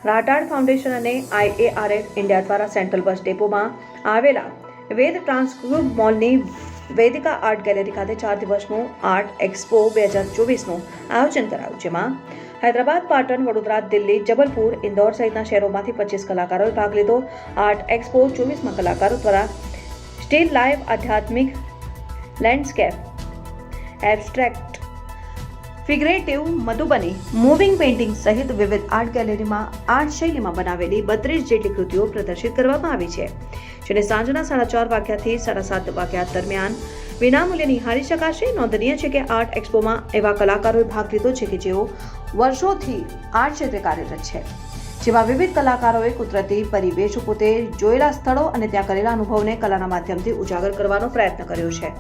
રાટાડ foundation અને IARF India દ્વારા central બસ ડેપોમાં આવેલા વેદ ટ્રાન્સગ્રુપ મોલની વેદિકા આર્ટ ગેલેરી ખાતે 4 દિવસનું આર્ટ એક્સપો 2024નું આયોજન કરાયું, જેમાં હૈદરાબાદ, પાટણ, વડોદરા, દિલ્હી, જબલપુર, ઇન્દોર સહિતના શહેરોમાંથી 25 કલાકારોએ ભાગ લીધો। આર્ટ એક્સપો 24માં કલાકારો દ્વારા સ્ટીલ લાઈવ, આધ્યાત્મિક, landscape, abstract, figurative, Madhubani, moving painting સહિત વિવિધ આર્ટ ગેલેરીમાં આર્ટ શૈલીમાં બનાવેલી 32 જેટલી કૃતિઓ પ્રદર્શિત કરવામાં આવી છે, જેને સાંજના 4:30 વાગ્યાથી 7:30 વાગ્યા દરમિયાન વિનામૂલ્યે નિહાળી શકાશે। નોંધનીય છે કે આર્ટ એક્સપોમાં એવા કલાકારોએ ભાગ લીધો છે કે જેઓ વર્ષોથી આર્ટ ક્ષેત્રે કાર્યરત છે, જેમાં વિવિધ કલાકારોએ કુદરતી પરિવેશ, પોતે જોયેલા સ્થળો અને ત્યાં કરેલા અનુભવને કલાના માધ્યમથી ઉજાગર કરવાનો પ્રયત્ન કર્યો છે।